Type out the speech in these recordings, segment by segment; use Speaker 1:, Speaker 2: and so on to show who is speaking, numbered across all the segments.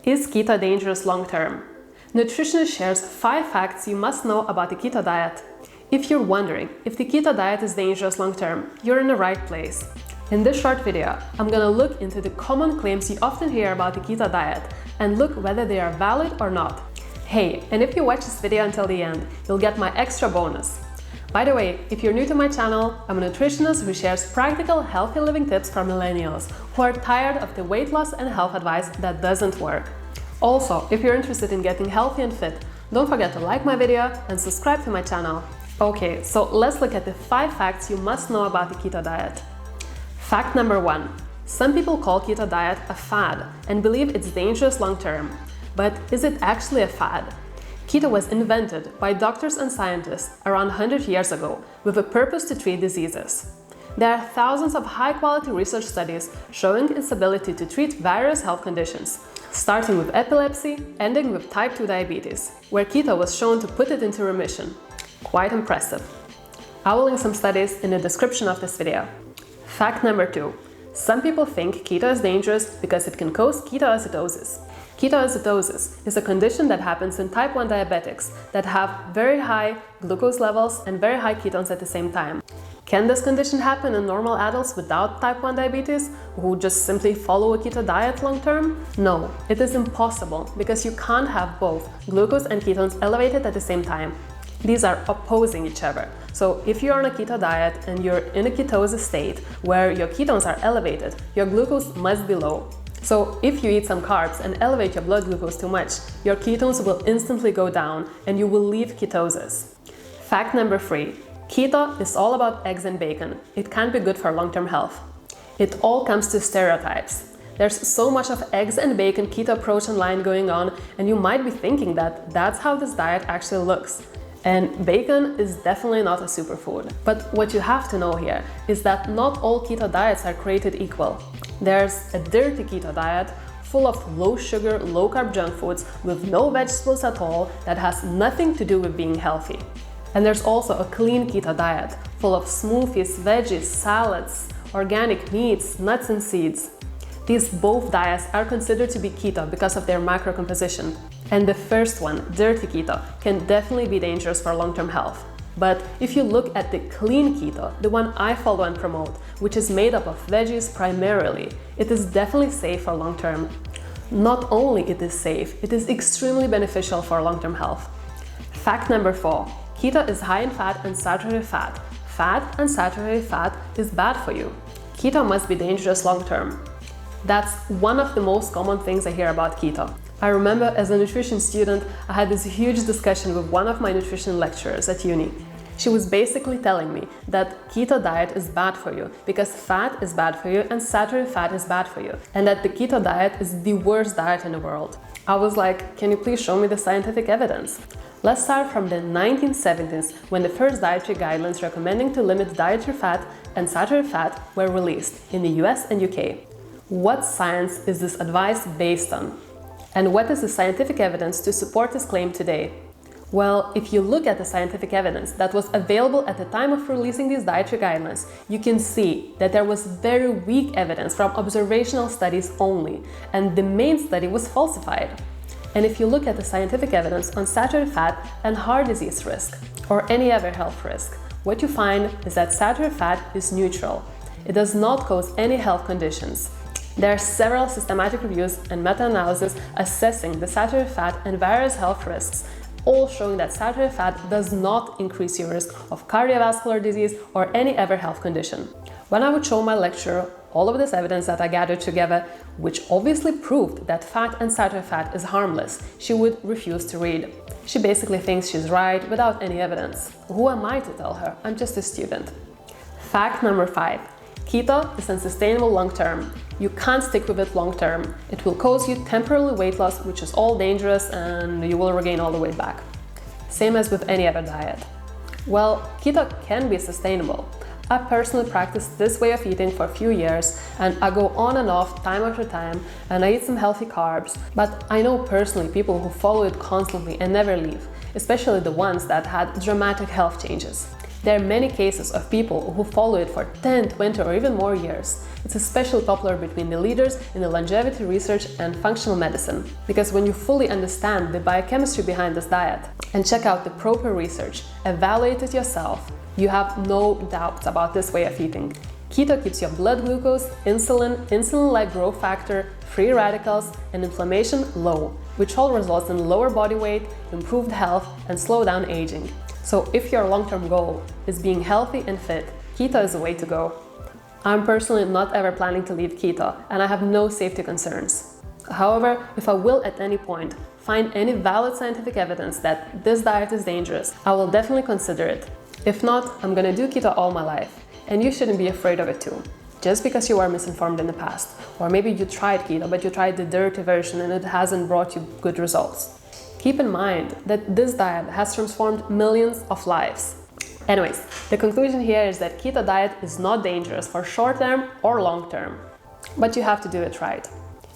Speaker 1: Is keto dangerous long-term? Nutritionist shares 5 facts you must know about the keto diet. If you're wondering if the keto diet is dangerous long-term, you're in the right place. In this short video, I'm gonna look into the common claims you often hear about the keto diet and look whether they are valid or not. Hey, and if you watch this video until the end, you'll get my extra bonus. By the way, if you're new to my channel, I'm a nutritionist who shares practical, healthy living tips for millennials who are tired of the weight loss and health advice that doesn't work. Also, if you're interested in getting healthy and fit, don't forget to like my video and subscribe to my channel. Okay, so let's look at the 5 facts you must know about the keto diet. Fact number 1. Some people call keto diet a fad and believe it's dangerous long-term. But is it actually a fad? Keto was invented by doctors and scientists around 100 years ago with a purpose to treat diseases. There are thousands of high-quality research studies showing its ability to treat various health conditions, starting with epilepsy, ending with type 2 diabetes, where keto was shown to put it into remission. Quite impressive. I will link some studies in the description of this video. Fact number 2. Some people think keto is dangerous because it can cause ketoacidosis. Ketoacidosis is a condition that happens in type 1 diabetics that have very high glucose levels and very high ketones at the same time. Can this condition happen in normal adults without type 1 diabetes who just simply follow a keto diet long term? No, it is impossible because you can't have both glucose and ketones elevated at the same time. These are opposing each other. So if you're on a keto diet and you're in a ketosis state where your ketones are elevated, your glucose must be low. So if you eat some carbs and elevate your blood glucose too much, your ketones will instantly go down and you will leave ketosis. Fact number 3. Keto is all about eggs and bacon. It can't be good for long-term health. It all comes to stereotypes. There's so much of eggs and bacon keto approach online going on, and you might be thinking that that's how this diet actually looks. And bacon is definitely not a superfood. But what you have to know here is that not all keto diets are created equal. There's a dirty keto diet full of low sugar, low carb junk foods with no vegetables at all that has nothing to do with being healthy. And there's also a clean keto diet full of smoothies, veggies, salads, organic meats, nuts and seeds. These both diets are considered to be keto because of their macro composition. And the first one, dirty keto, can definitely be dangerous for long-term health. But if you look at the clean keto, the one I follow and promote, which is made up of veggies primarily, it is definitely safe for long-term. Not only it is safe, it is extremely beneficial for long-term health. Fact number 4. Keto is high in fat and saturated fat. Fat and saturated fat is bad for you. Keto must be dangerous long-term. That's one of the most common things I hear about keto. I remember as a nutrition student, I had this huge discussion with one of my nutrition lecturers at uni. She was basically telling me that keto diet is bad for you because fat is bad for you and saturated fat is bad for you, and that the keto diet is the worst diet in the world. I was like, can you please show me the scientific evidence? Let's start from the 1970s, when the first dietary guidelines recommending to limit dietary fat and saturated fat were released in the US and UK. What science is this advice based on? And what is the scientific evidence to support this claim today? Well, if you look at the scientific evidence that was available at the time of releasing these dietary guidelines, you can see that there was very weak evidence from observational studies only, and the main study was falsified. And if you look at the scientific evidence on saturated fat and heart disease risk, or any other health risk, what you find is that saturated fat is neutral. It does not cause any health conditions. There are several systematic reviews and meta-analyses assessing the saturated fat and various health risks, all showing that saturated fat does not increase your risk of cardiovascular disease or any other health condition. When I would show my lecturer all of this evidence that I gathered together, which obviously proved that fat and saturated fat is harmless, she would refuse to read. She basically thinks she's right without any evidence. Who am I to tell her? I'm just a student. Fact number 5. Keto is unsustainable long-term. You can't stick with it long-term. It will cause you temporary weight loss, which is all dangerous, and you will regain all the weight back. Same as with any other diet. Well, keto can be sustainable. I personally practiced this way of eating for a few years, and I go on and off time after time, and I eat some healthy carbs, but I know personally people who follow it constantly and never leave, especially the ones that had dramatic health changes. There are many cases of people who follow it for 10, 20 or even more years. It's especially popular between the leaders in the longevity research and functional medicine, because when you fully understand the biochemistry behind this diet and check out the proper research, evaluate it yourself, you have no doubts about this way of eating. Keto keeps your blood glucose, insulin, insulin-like growth factor, free radicals, and inflammation low, which all results in lower body weight, improved health, and slow down aging. So if your long-term goal is being healthy and fit, keto is the way to go. I'm personally not ever planning to leave keto, and I have no safety concerns. However, if I will at any point find any valid scientific evidence that this diet is dangerous, I will definitely consider it. If not, I'm gonna do keto all my life. And you shouldn't be afraid of it too, just because you were misinformed in the past. Or maybe you tried keto, but you tried the dirty version and it hasn't brought you good results. Keep in mind that this diet has transformed millions of lives. Anyways, the conclusion here is that keto diet is not dangerous for short-term or long-term, but you have to do it right.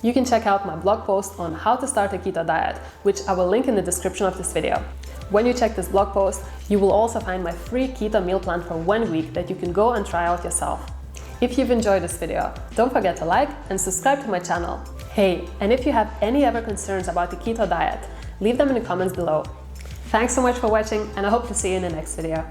Speaker 1: You can check out my blog post on how to start a keto diet, which I will link in the description of this video. When you check this blog post, you will also find my free keto meal plan for 1 week that you can go and try out yourself. If you've enjoyed this video, don't forget to like and subscribe to my channel. Hey, and if you have any other concerns about the keto diet, leave them in the comments below. Thanks so much for watching, and I hope to see you in the next video.